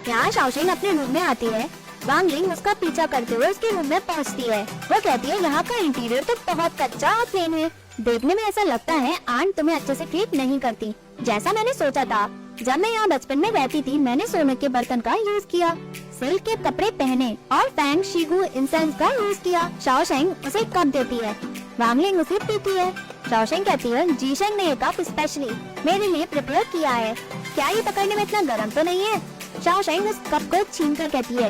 यहाँ शाओशेंग अपने रूम में आती है। वांग लिंग उसका पीछा करते हुए उसके रूम में पहुँचती है। वो कहती है यहाँ का इंटीरियर तो बहुत कच्चा और प्लेन है। देखने में ऐसा लगता है आंट तुम्हें अच्छे से ट्रीट नहीं करती जैसा मैंने सोचा था। जब मैं यहाँ बचपन में रहती थी मैंने सोने के बर्तन का यूज किया, सिल्क के कपड़े पहने और फैंग शीगू इंसेंस का यूज किया। शाओशेंग उसे कप देती है। वांग लिंग उसे पीती है। शाओशेंग कहती है जीशेंग ने ये कप स्पेशली मेरे लिए प्रिपेयर किया है। क्या ये पकड़ने में इतना गर्म तो नहीं है? शाओशेंग उस कप को छीन कर कहती है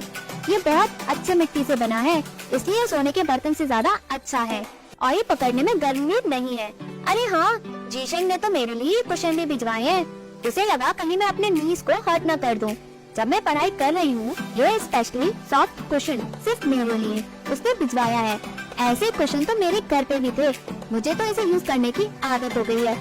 ये बहुत अच्छे मिट्टी से बना है, इसलिए सोने के बर्तन से ज्यादा अच्छा है और ये पकड़ने में गर्म भी नहीं है। अरे हाँ, जीशेंग ने तो मेरे लिए कुशन भी भिजवाए हैं। उसे लगा कहीं मैं अपने नीज को हर्ट न कर दूं। जब मैं पढ़ाई कर रही हूँ ये स्पेशली सॉफ्ट कुशन सिर्फ मेरे लिए उसने भिजवाया है। ऐसे कुशन तो मेरे घर पे भी थे, मुझे तो इसे यूज करने की आदत हो गई है।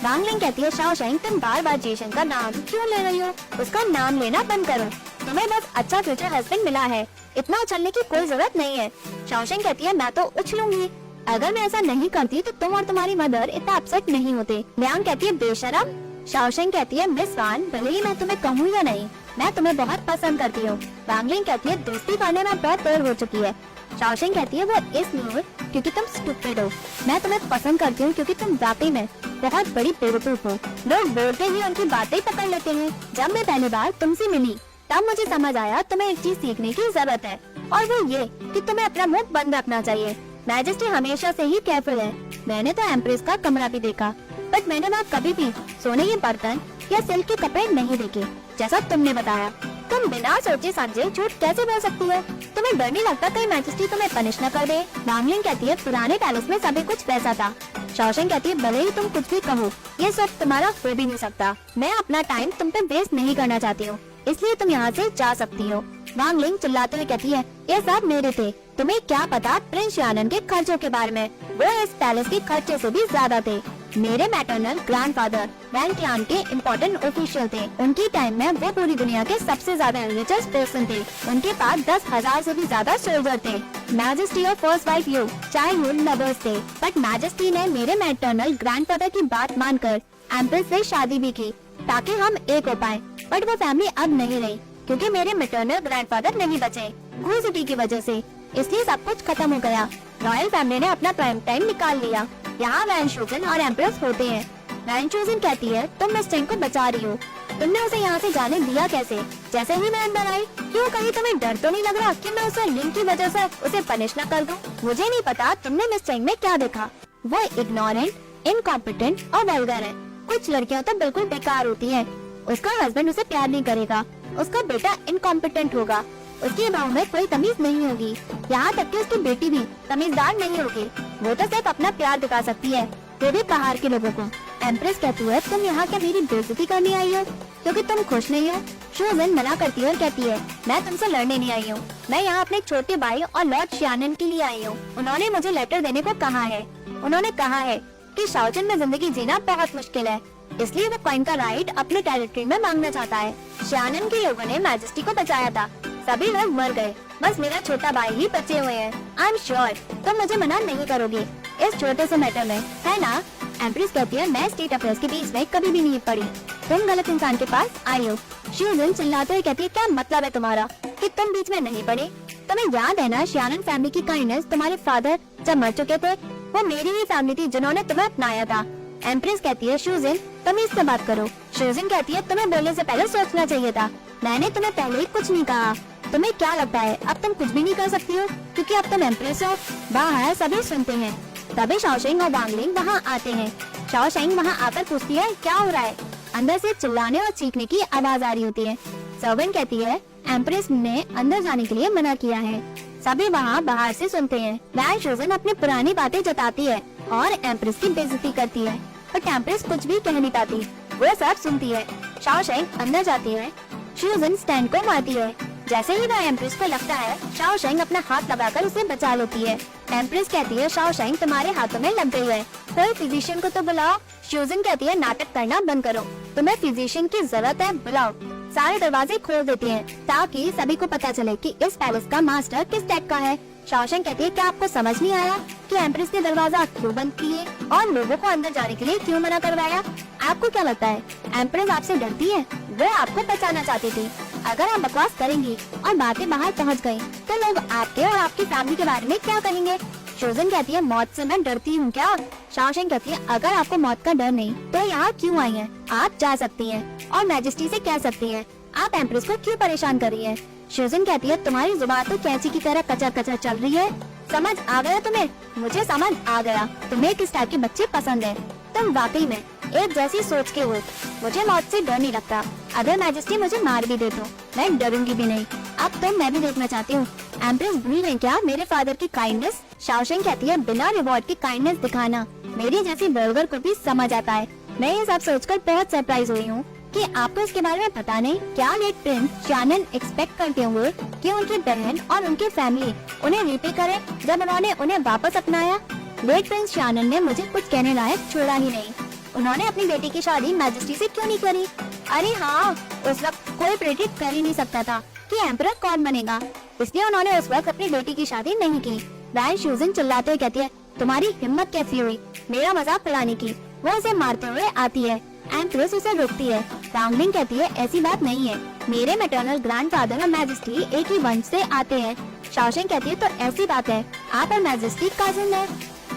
वांग लिंग कहती है शाओशेंग तुम बार बार जीशेंग का नाम क्यों ले रही हो? उसका नाम लेना बंद करो। तुम्हें बस अच्छा फ्यूचर हस्बैंड मिला है, इतना उछलने की कोई जरूरत नहीं है। शाओशेंग कहती है मैं तो उछलूंगी। अगर मैं ऐसा नहीं करती तो तुम और तुम्हारी मदर इतना अपसेट नहीं होते। लियांग कहती है बेशरम। शाओशेंग कहती है मिस वान भले ही मैं तुम्हें कहूँ या नहीं, मैं तुम्हें बहुत पसंद करती हूँ। वांग लिंग कहती है दोस्ती करने में बहुत देर हो चुकी है। शाओशेंग कहती है वो इसलिए क्योंकि तुम स्टूपिड हो। मैं तुम्हें पसंद करती हूँ क्योंकि तुम वाकई में बहुत बड़ी बेवकूफ हो। लोग बोलते ही उनकी बातें पकड़ लेते हैं। जब मैं पहली बार तुमसे मिली तब मुझे समझ आया तुम्हें एक चीज सीखने की जरूरत है और वो ये कि तुम्हें अपना मुंह बंद रखना चाहिए। मैजेस्टी हमेशा से ही केयरफुल है। मैंने तो एम्प्रेस का कमरा भी देखा बट मैंने वहाँ कभी भी सोने के बर्तन या सिल्क के कपड़े नहीं देखे जैसा तुमने बताया। तुम बिना सोचे समझे झूठ कैसे बोल सकती है? तुम्हें डर नहीं लगता कहीं मैजेस्टी तुम्हें पनिश न कर दे? वांग लिंग कहती है पुराने पैलेस में सभी कुछ वैसा था। शाओशेंग कहती है भले ही तुम कुछ भी कहो ये सब तुम्हारा हो भी नहीं सकता। मैं अपना टाइम तुम पे वेस्ट नहीं करना चाहती हूँ, इसलिए तुम यहाँ से जा सकती हो। वांग लिंग चिल्लाते हुए कहती है ये सब मेरे थे, तुम्हें क्या पता प्रिंस शियानन के खर्चों के बारे में? वो इस पैलेस के खर्चे से भी ज्यादा थे। मेरे मैटरनल ग्रैंडफादर वैन क्लान के इम्पोर्टेंट ऑफिशियल थे। उनकी टाइम में वो पूरी दुनिया के सबसे ज्यादा रिचेस्ट पर्सन थे। उनके पास 10,000 से भी ज्यादा सोल्जर थे। मैजेस्टी और first wife you childhood lovers थे, बट मैजेस्टी ने मेरे मैटरनल ग्रैंडफादर की बात मानकर एम्प्रेस से शादी भी की ताकि हम एक हो पाए। बट वो फैमिली अब नहीं रही क्योंकि मेरे मैटरनल ग्रैंडफादर नहीं बचे क्रूसिटी की वजह से, इसलिए सब कुछ खत्म हो गया। रॉयल फैमिली ने अपना प्राइम टाइम निकाल लिया। यहाँ वैन शूजन और एम्प्रेस होते हैं। वैन शूजन कहती है तुम मिस चेंग को बचा रही हो, तुमने उसे यहाँ से जाने दिया कैसे? जैसे ही मैं अंदर आई क्यों कहीं तुम्हें डर तो नहीं लग रहा कि मैं उसे लिंक की वजह से उसे पनिश न कर दूं? मुझे नहीं पता तुमने मिस चेंग में क्या देखा। वो इग्नोरेंट, इनकॉम्पिटेंट और वल्गर है। कुछ लड़कियाँ तो बिल्कुल बेकार होती है। उसका हस्बैंड उसे प्यार नहीं करेगा, उसका बेटा इनकॉम्पिटेंट होगा, उसकी बहू में कोई तमीज नहीं होगी, यहाँ तक कि उसकी बेटी भी तमीजदार नहीं होगी। वो तो सिर्फ अपना प्यार दिखा सकती है, वो भी बाहर के लोगों को। एम्प्रेस कहती है तुम यहाँ क्या मेरी बेइज्जती करने आई हो क्योंकि तुम खुश नहीं हो? शूजन मना करती है और कहती है मैं तुमसे लड़ने नहीं आई हूँ, मैं यहाँ अपने छोटे भाई और लॉर्ड शियानन के लिए आई हूँ। उन्होंने मुझे लेटर देने को कहा है। उन्होंने कहा है कि शाओजन में जिंदगी जीना बहुत मुश्किल है, इसलिए वो कॉइन का राइट अपने टेरिटरी में मांगना चाहता है। शियानन के लोगों ने मैजेस्टी को बचाया था, सभी लोग मर गए, बस मेरा छोटा भाई ही बचे हुए हैं। आई एम श्योर तुम मुझे मना नहीं करोगे इस छोटे से मैटर में, है ना? एम्प्रेस कहती है मैं स्टेट अफेयर्स के बीच में कभी भी नहीं पड़ी, तुम गलत इंसान के पास आई हो। शूजन चिल्लाते हुए कहती है क्या मतलब है तुम्हारा कि तुम बीच में नहीं पड़ी? तुम्हें याद है ना शियानन फैमिली की काइंडनेस तुम्हारे फादर जब मर चुके थे, वो मेरी ही फैमिली थी जिन्होंने तुम्हें अपनाया था। एम्प्रेस कहती है शूजन तुम इससे बात करो। शूजन कहती है तुम्हें बोलने से पहले सोचना चाहिए था, मैंने तुम्हें पहले ही कुछ नहीं कहा। तुम्हें क्या लगता है अब तुम कुछ भी नहीं कर सकती हो क्योंकि अब तुम एम्प्रेस हो? बाहर सभी सुनते हैं। तभी शाओशेंग और वांग लिंग वहाँ आते हैं। शाओशेंग वहाँ आकर पूछती है क्या हो रहा है? अंदर से चिल्लाने और चीखने की आवाज आ रही होती है। सर्वेंट कहती है एम्प्रेस ने अंदर जाने के लिए मना किया है। सभी वहाँ बाहर से सुनते हैं। वैन शूजन अपनी पुरानी बातें जताती है और एम्प्रेस की बेइज्जती करती है, बट एम्प्रेस कुछ भी कह नहीं पाती, वो सब सुनती है। शाओशेंग अंदर जाती है। शूजन स्टैंड को मारती है। जैसे ही वह एम्प्रेस को लगता है शाओशेंग अपना हाथ लगाकर उसे बचा लेती है। एम्प्रेस कहती है शाओशेंग तुम्हारे हाथों में लग गई है, कोई फिजिशियन को तो बुलाओ। शूजन कहती है नाटक करना बंद करो, तुम्हें फिजिशियन की जरूरत है, बुलाओ। सारे दरवाजे खोल देती हैं ताकि सभी को पता चले कि इस पैलेस का मास्टर किस टाइप का है। शाओशेंग कहती है क्या आपको समझ नहीं आया कि एम्प्रेस ने दरवाजा क्यों बंद किए और लोगों को अंदर जाने के लिए क्यों मना करवाया? आपको क्या लगता है एम्प्रेस आपसे डरती है? वो आपको बचाना चाहती थी। अगर आप बकवास करेंगी और बातें बाहर पहुंच गई, तो लोग आपके और आपकी फैमिली के बारे में क्या कहेंगे? शोजन कहती है मौत से मैं डरती हूँ क्या? शाओशेंग कहती है अगर आपको मौत का डर नहीं तो यहाँ क्यों आई हैं? आप जा सकती हैं और मैजेस्टी से कह सकती हैं आप एम्प्रेस को क्यों परेशान कर रही हैं? शोजन कहती है तुम्हारी जुबान तो कैंची की तरह कचर कचर चल रही है। समझ आ गया तुम्हें? मुझे समझ आ गया तुम्हें किस टाइप के बच्चे पसंद है। तुम वाकई में एक जैसी सोच के हो। मुझे मौत से डर नहीं लगता। अगर मैजेस्टी मुझे मार भी दे तो मैं डरूंगी भी नहीं। अब तो मैं भी देखना चाहती हूँ एम्प्रेस भूल गई क्या मेरे फादर की काइंडनेस? शाओशेंग कहती है बिना रिवॉर्ड की काइंडनेस दिखाना मेरी जैसी बर्गर को भी समझ आता है। मैं ये सब सोचकर बहुत सरप्राइज हुई हूँ कि आपको इसके बारे में पता नहीं। क्या लेट प्रिंस शानन एक्सपेक्ट करते होंगे कि उनकी बहन और उनकी फैमिली उन्हें रीपे करे जब उन्होंने उन्हें वापस अपनाया? लेट प्रिंस शानन ने मुझे कुछ कहने लायक छोड़ा ही नहीं। उन्होंने अपनी बेटी की शादी मैजेस्टी से क्यों नहीं करी? अरे हाँ, उस वक्त कोई प्रेडिक्ट कर ही नहीं सकता था कि एम्परर कौन बनेगा, इसलिए उन्होंने उस वक्त अपनी बेटी की शादी नहीं की। वैन शूजन चिल्लाते हुए कहती है तुम्हारी हिम्मत कैसी हुई मेरा मजाक उड़ाने की? वो उसे मारते हुए आती है। एम्प्रेस उसे रोकती है। राउंगलिंग कहती है ऐसी बात नहीं है, मेरे मैटरनल ग्रैंडफादर और मैजेस्टी एक ही वंश से आते हैं। शाओशेंग कहती है तो ऐसी बात है, आप और मैजेस्टी कजिन है,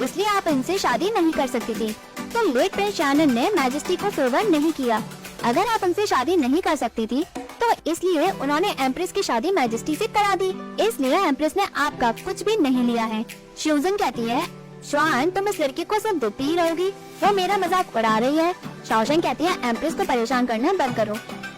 इसलिए आप इनसे शादी नहीं कर सकती थी। तो लेट प्रिंस शानन ने मैजेस्टी को फेवर नहीं किया। अगर आप उनसे शादी नहीं कर सकती थी तो इसलिए उन्होंने एम्प्रेस की शादी मैजेस्टी से करा दी, इसलिए एम्प्रेस ने आपका कुछ भी नहीं लिया है। शूजन कहती है श्वान तुम इस लड़की को सिर्फ दुखती ही रहोगी, वो मेरा मजाक उड़ा रही है। शाओशेंग कहती है एम्प्रेस को परेशान करना बंद करो।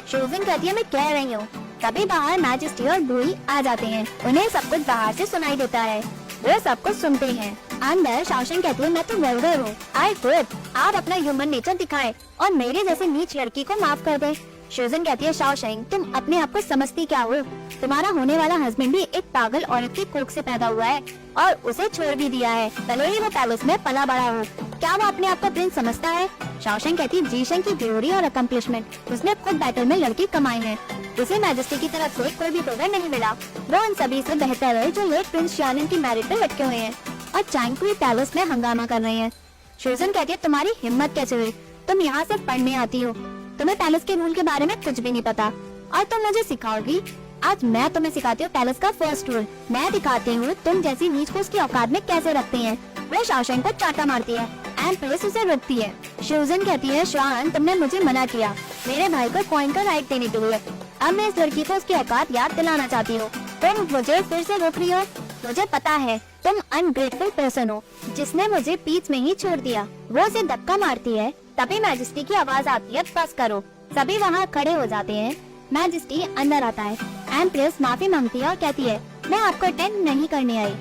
शूजन कहती है मैं कह रही हूँ। तभी बाहर मैजेस्टी और ब्रूई आ जाते हैं। उन्हें सब कुछ बाहर से सुनाई देता है, वे सब कुछ सुनते हैं। अंदर शाओशेंग कहती है मैं तो वेल्डर हूँ, आई होप आप अपना ह्यूमन नेचर दिखाएं और मेरे जैसे नीच लड़की को माफ कर दे। शूजन कहती है शाओशेंग तुम अपने आप को समझती क्या हो? तुम्हारा होने वाला हस्बैंड भी एक पागल औरत की कोख से पैदा हुआ है और उसे छोड़ भी दिया है, भले ही वो पैलेस में पला बड़ा हो। क्या वो अपने आप को प्रिंस समझता है? शाओशेंग कहती है जीशेंग की ब्यूटी और अकम्प्लिशमेंट उसने खुद बैटल में लड़की कमाई है, उसे मैजेस्टी की तरफ से कोई भी फेवर नहीं मिला। वो उन सभी से बेहतर है जो लेट प्रिंस शानन की मैरिज पे लटके हुए हैं और चैंगक्वी पैलेस में हंगामा कर रहे हैं। शूजन कहती है तुम्हारी हिम्मत कैसे हुई? तुम यहाँ सिर्फ पढ़ने आती हो, तुम्हें पैलेस के रूल के बारे में कुछ भी नहीं पता और तुम मुझे सिखाओगी? आज मैं तुम्हें सिखाती हूँ पैलेस का फर्स्ट रूल। मैं दिखाती हूँ तुम जैसी नीच को उसकी औकात में कैसे रखते हैं। वो शाओशेंग को चाटा मारती है। एम्प्रेस उसे रोकती है। शूजन कहती है श्वान तुमने मुझे मना किया मेरे भाई को कॉइन का राइट देने के लिए, अब मैं इस लड़की को उसकी औकात याद दिलाना चाहती हूँ। तुम मुझे फिर से रोक रही हो? मुझे पता है तुम अनग्रेटफुल पर्सन हो जिसने मुझे बीच में ही छोड़ दिया। वो उसे धक्का मारती है, तभी मैजेस्टी की आवाज आती है बस करो। सभी वहाँ खड़े हो जाते हैं। मैजेस्टी अंदर आता है। एम्प्रेस माफी मांगती है और कहती है मैं आपको अटेंड नहीं करने आई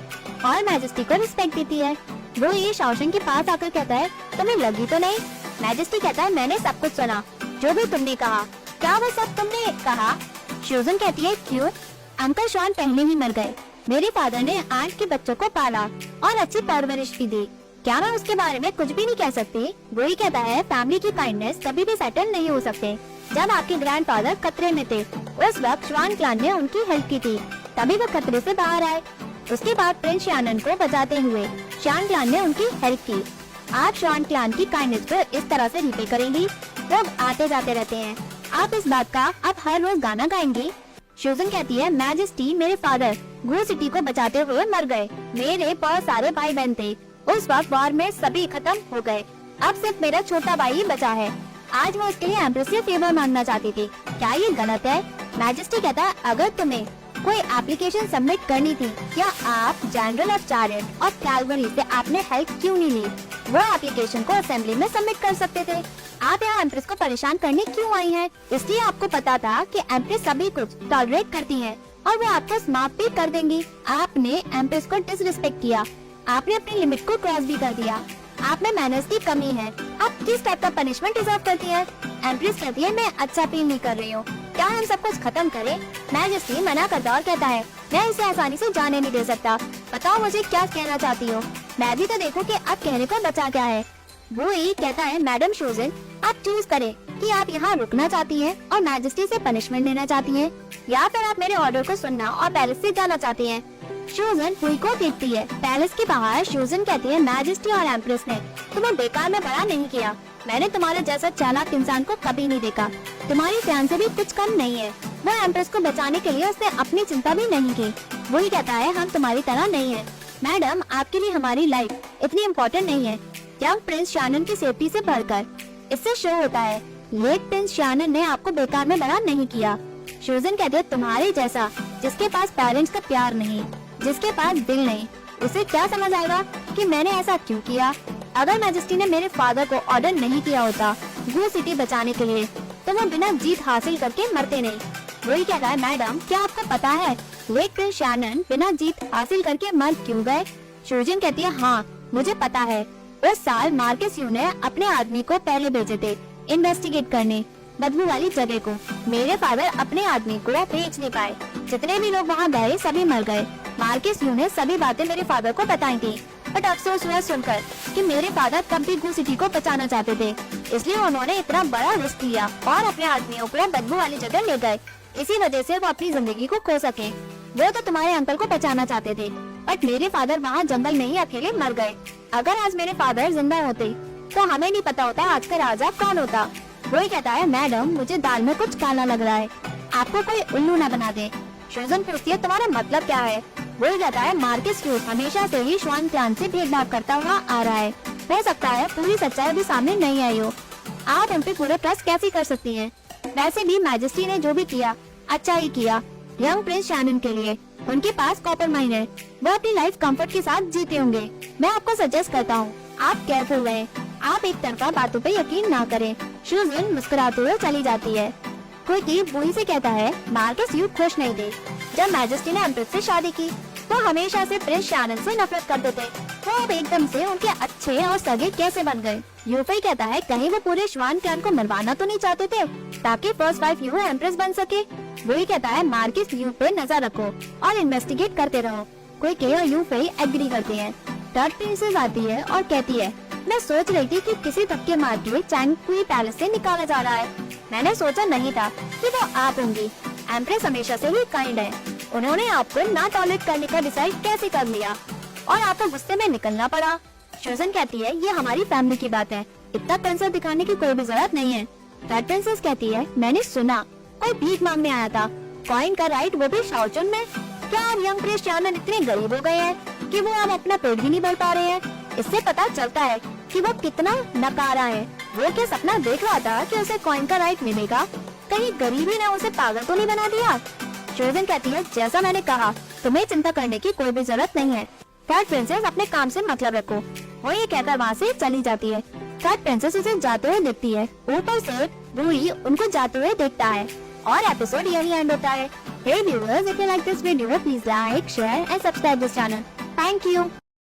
और मैजेस्टी को रिस्पेक्ट देती है। वो ये शाओशेंग के पास आकर कहता है तुम्हें लगी तो नहीं? मैजेस्टी कहता है मैंने सब कुछ सुना जो भी तुमने कहा। क्या वो सब तुमने कहा? शूजन कहती है क्यों? अंकल श्वान पहले ही मर गए, मेरे फादर ने आंट के बच्चों को पाला और अच्छी परवरिश भी दी, क्या मैं उसके बारे में कुछ भी नहीं कह सकती? वो ही कहता है फैमिली की काइंडनेस कभी भी सेटल नहीं हो सकते। जब आपके ग्रैंडफादर खतरे में थे उस वक्त श्वान क्लान ने उनकी हेल्प की थी, तभी वो खतरे से बाहर आए। उसके बाद प्रिंस शानन को बचाते हुए श्वान क्लान ने उनकी हेल्प की। आप श्वान क्लान की काइंडनेस को इस तरह से रिपे करेंगी? लोग आते जाते रहते हैं। आप इस बात का अब हर रोज गाना गाएंगी? शूजन कहती है मैजेस्टी मेरे फादर गू सिटी को बचाते हुए मर गए, मेरे बहुत सारे भाई बहन थे, उस वक्त वॉर में सभी खत्म हो गए, अब सिर्फ मेरा छोटा भाई ही बचा है। आज वो उसके लिए एम्प्रेस से फेवर मांगना चाहती थी, क्या ये गलत है? मैजेस्टी कहता है अगर तुम्हें कोई एप्लीकेशन सबमिट करनी थी क्या आप जनरल ऑफ चैरियट और कैलवरी से आपने हेल्प क्यों नहीं ली? वो एप्लीकेशन को असेंबली में सबमिट कर सकते थे। आप यहाँ एम्प्रेस को परेशान करने क्यों आई हैं? इसलिए आपको पता था कि एम्प्रेस सभी कुछ टॉलरेट करती है और वो आपको समाप्त भी कर देंगी। आपने एम्प्रेस को डिसरिस्पेक्ट किया, आपने अपनी लिमिट को क्रॉस भी कर दिया, आप में मैनर्स की कमी है। आप किस टाइप का पनिशमेंट डिजर्व करती है? एम्प्रेस कहती है मैं अच्छा फील नहीं कर रही हूँ, क्या हम सब कुछ खत्म करें? मैजेस्टी मना करता और कहता है मैं इसे आसानी से जाने नहीं दे सकता, बताओ मुझे क्या कहना चाहती हो? मैं भी तो देखो कि अब कहने को बचा क्या है। वो ही कहता है मैडम शूजन आप चूज करें कि आप यहाँ रुकना चाहती हैं और मैजेस्टी से पनिशमेंट लेना चाहती हैं या फिर आप मेरे ऑर्डर को सुनना और पैलेस से जाना चाहती हैं। शूजन हुई को देखती है। पैलेस के बाहर शूजन कहती है मैजेस्टी और एम्प्रेस ने तुम्हें बेकार में बड़ा नहीं किया, मैंने तुम्हारे जैसा चालाक इंसान को कभी नहीं देखा, तुम्हारी फैन से भी कुछ कम नहीं है। वो एम्प्रेस को बचाने के लिए उसने अपनी चिंता भी नहीं की। वही कहता है हम तुम्हारी तरह नहीं है मैडम, आपके लिए हमारी लाइफ इतनी इम्पोर्टेंट नहीं है यंग प्रिंस शानन की सेफ्टी से बढ़कर। इससे शो होता है लेट प्रिंस शानन ने आपको बेकार में बड़ा नहीं किया। सूजन कहती है तुम्हारे जैसा जिसके पास पेरेंट्स का प्यार नहीं, जिसके पास दिल नहीं, उसे क्या समझ आएगा कि मैंने ऐसा क्यों किया। अगर मैजेस्टी ने मेरे फादर को ऑर्डर नहीं किया होता गू सिटी बचाने के लिए तो वो बिना जीत हासिल करके मरते नहीं। वही कहता है मैडम क्या आपको पता है लेट प्रिंस शानन बिना जीत हासिल करके मर क्यों गए। सूजन कहती है हाँ मुझे पता है, उस साल मार्कस यू ने अपने आदमी को पहले भेजे थे इन्वेस्टिगेट करने बदबू वाली जगह को। मेरे फादर अपने आदमी को भेज नहीं पाए, जितने भी लोग वहाँ गए सभी मर गए। मार्कस यू ने सभी बातें मेरे फादर को बताई थी, बट अफसोस हुआ सुनकर कि मेरे फादर तब भी गू सिटी को बचाना चाहते थे, इसलिए उन्होंने इतना बड़ा रिस्क लिया और अपने आदमियों को बदबू वाली जगह ले गए। इसी वजह से वो अपनी जिंदगी को खो सके। वो तो तुम्हारे अंकल को बचाना चाहते थे, बट मेरे फादर वहाँ जंगल में ही अकेले मर गए। अगर आज मेरे फादर जिंदा होते तो हमें नहीं पता होता आज का राजा कौन होता। वही कहता है मैडम मुझे दाल में कुछ काला लग रहा है, आपको कोई उल्लू न बना दे। सूजन पूछती है तुम्हारा मतलब क्या है। वही कहता है मार्कस यू हमेशा से ही श्वान क्लान से भेदभाव करता हुआ आ रहा है, हो सकता है पूरी सच्चाई अभी सामने नहीं आई हो, आप उन पे पूरा ट्रस्ट कैसे कर सकती हैं। वैसे भी मैजेस्टी ने जो भी किया अच्छा ही किया यंग प्रिंस शानन के लिए। उनके पास कॉपर माइन है, वो अपनी लाइफ कंफर्ट के साथ जीते होंगे। मैं आपको सजेस्ट करता हूँ आप केयरफुल रहें, आप एक तरफा बातों पे यकीन ना करें। सूजन मुस्कुराते हुए चली जाती है। क्विकी बूही से कहता है मार्कस यू खुश नहीं थे जब मैजेस्टी ने एम्प्रेस से शादी की। वो हमेशा से प्रिंस शानन से नफरत करते थे, वो अब एकदम से उनके अच्छे और सगे कैसे बन गए। यूफई कहता है कहीं वो पूरे श्वान क्लैन को मरवाना तो नहीं चाहते थे ताकि फर्स्ट वाइफ यू एम्प्रेस बन सके। वही कहता है मार्कस यू पे नजर रखो और इन्वेस्टिगेट करते रहो। क्विकी और यूफई एग्री करते हैं। थर्ड प्रिंसेस आती है और कहती है मैं सोच रही थी कि किसी धक्के मार के चैंगकुई पैलेस से निकाला जा रहा है, मैंने सोचा नहीं था कि वो आप होंगी। एम्प्रेस हमेशा से ही काइंड है, उन्होंने आपको ना टॉलरेट करने का डिसाइड कैसे कर लिया और आपको गुस्से में निकलना पड़ा। सूजन कहती है ये हमारी फैमिली की बात है, इतना कंसर्न दिखाने की कोई भी जरूरत नहीं है। रेड प्रिंसेस कहती है मैंने सुना कोई भीख मांगने आया था, कॉइन का राइट वो भी शाओचुन में। क्या अब यंग प्रिंस शानन इतने गरीब हो गए हैं कि वो अब अपना पेट भी नहीं भर पा रहे हैं। इससे पता चलता है कि वो कितना नकारा है। वो क्या सपना देख रहा था कि उसे कॉइन का राइट मिलेगा, कहीं गरीबी ने उसे पागल तो नहीं बना दिया। सूजन कहती है जैसा मैंने कहा तुम्हें चिंता करने की कोई भी जरूरत नहीं है। थर्ड प्रिंसेस अपने काम से मतलब रखो। वो ये कहकर वहाँ से चली जाती है। थर्ड प्रिंसेस उसे जाते हुए देखती है, ऊपर से रूही उनको जाते हुए देखता है और एपिसोड यही एंड होता है। Hey viewers, if you like this video, please like, share and subscribe this channel. Thank you.